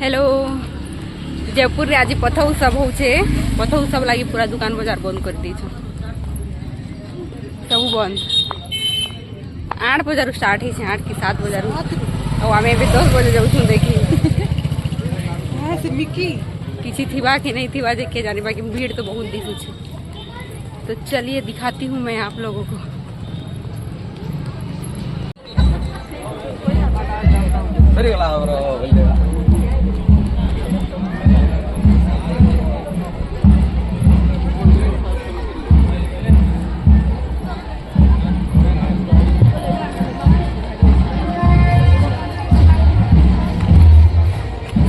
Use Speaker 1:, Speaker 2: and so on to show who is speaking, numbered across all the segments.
Speaker 1: Hello Jaipur रे आज पथ उत्सव होचे। पथ उत्सव लगी पूरा दुकान बाजार बंद कर दी सब बंद। 8 बजे स्टार्ट है 8 की 7 बजे और आम 10 बजे जाऊँ देखी किसी थिबा कि नहीं थिबा देखे जाने बाकी भीड़ तो बहुत दिखू। तो चलिए दिखाती हूँ मैं आप लोगों को।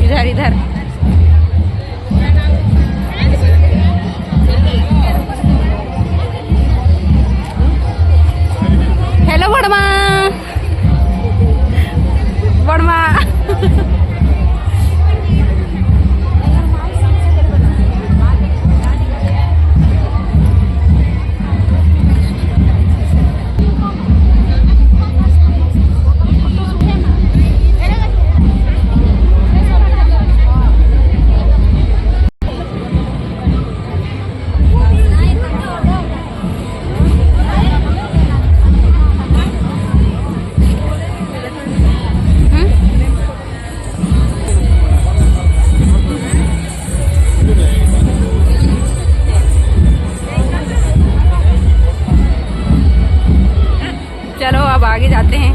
Speaker 1: इधर इधर हेलो बड़मा बड़मा चलो अब आगे जाते हैं।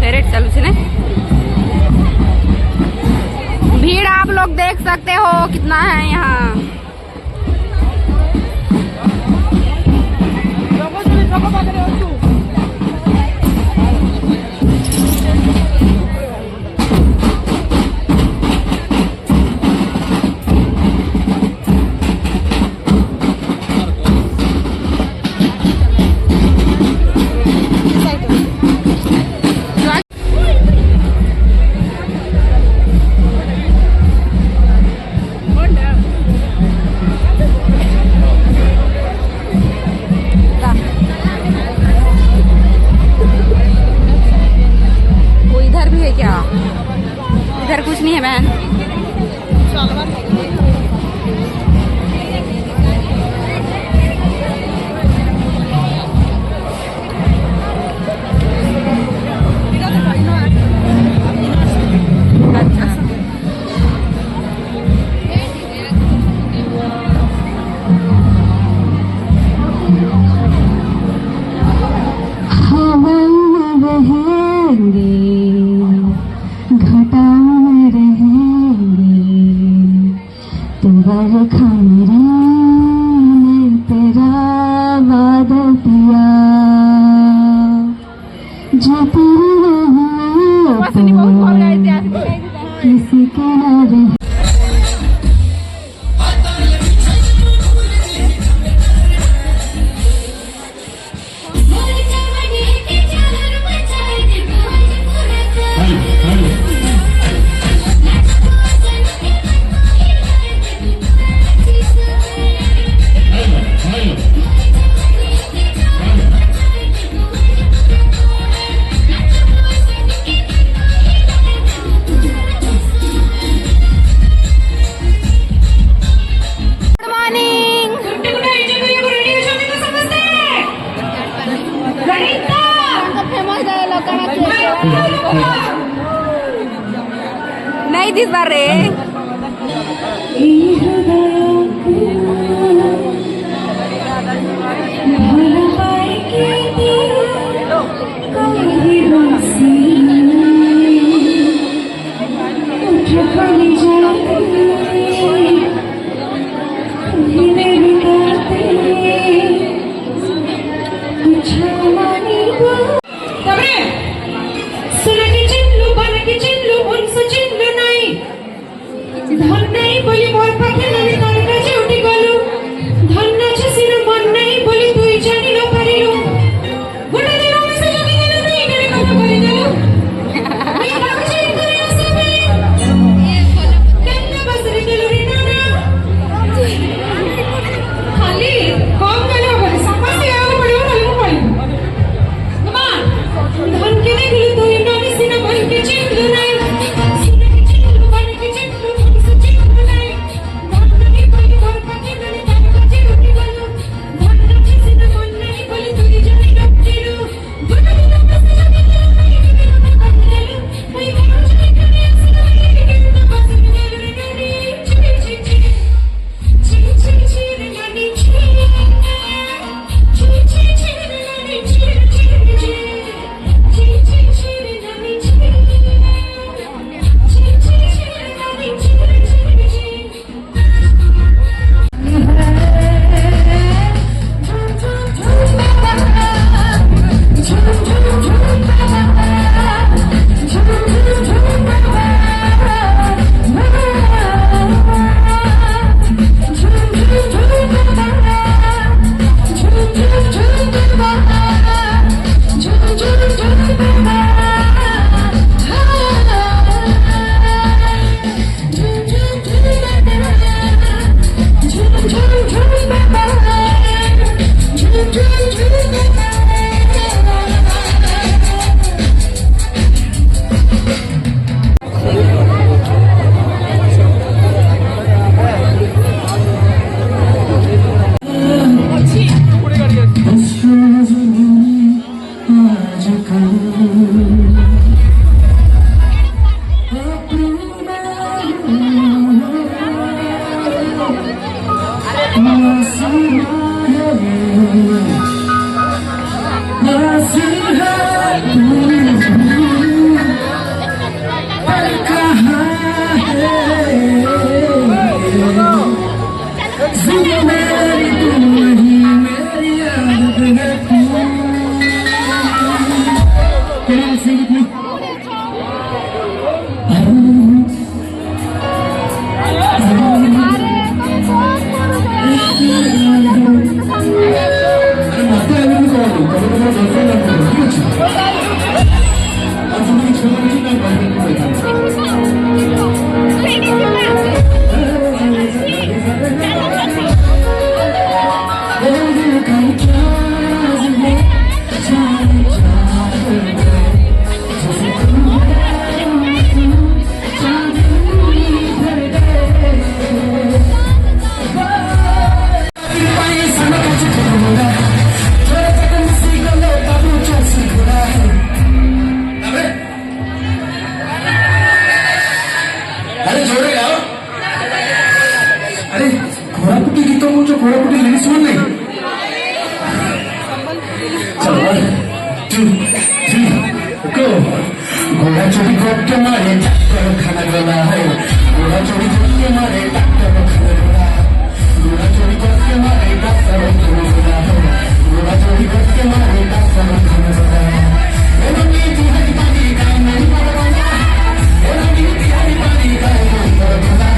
Speaker 1: पैरेड चालू से भीड़ आप लोग देख सकते हो कितना है यहाँ। इधर कुछ नहीं है बहन। तेरा वादा पिया जो किसी किनारे नहीं दिस बार रे
Speaker 2: घोड़ा चोरी करके मारे डॉक्टर खाना गला है घोड़ा चोरी करके मारे डॉक्टर खाना गला घोड़ा चोरी करके मारे डॉक्टर खाना गला है घोड़ा चोरी करके मारे डॉक्टर खाना गला एना नीति हरी पानी का नहीं पड़वाना एना नीति हरी पानी का नहीं पड़वाना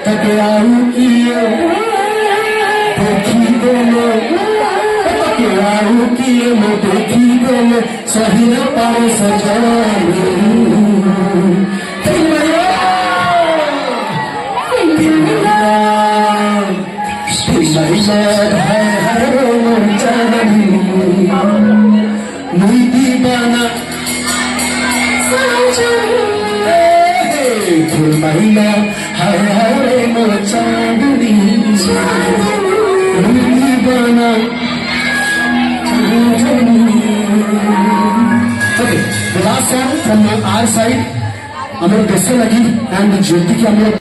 Speaker 2: तके आऊ किए देखी देले तके आऊ किए मैं देखी देले सही न पाए सजानी महिला हर हरे मोर चांदनी बना Okay, the last song from our side, हम लोग कैसे लगी एंड ज्योति की हम लोग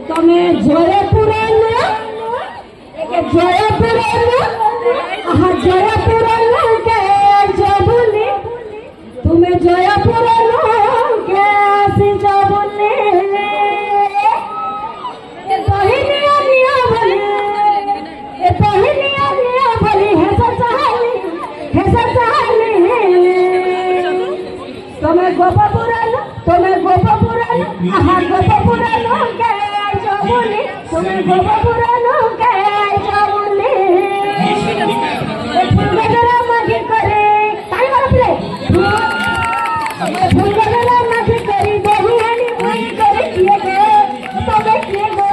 Speaker 3: તમે જયપુરાનો આહા જયપુરાનો કે જબુલી તમે જયપુરાનો કે સી જબુલી એ તહિનિયા નિયા ભલી હેસા ચાહલી તમે ગોપપુરાનો આહા ગોપપુરાનો કે જબુલી તમે ગોપપુરાનો કે જબુલી એ ફૂલગરા માગી કરે તાઈ મારો પ્લે ફૂલગરા માગી કરી દેહુની મોઈ કરી કિએ ગે તમે કિએ ગો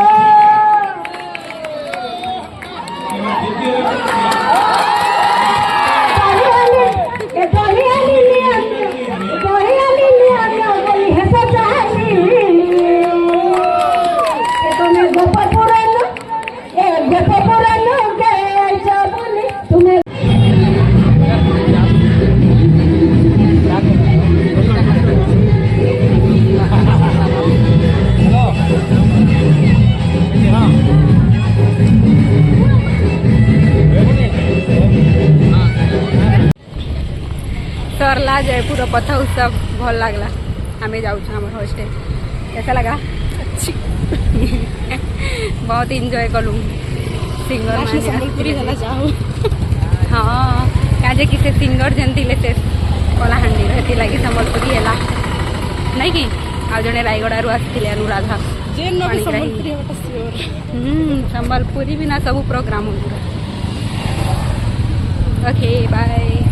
Speaker 1: सरला जयपुर पथा उत्सव भल लगला आम जाऊँ आम हॉस्टल कैसा लगा अच्छी बहुत इंजॉय कलु सिंगर संबलपुरी गला जाओ हाँ क्या किसे सिंगर जमी से कलाहांडी रही लगी संबलपुरी है नहीं कि आज जड़े रायगड़ू आसते अनुराधा संबलपुरी भी ना सब प्रोग्राम ओके बाय।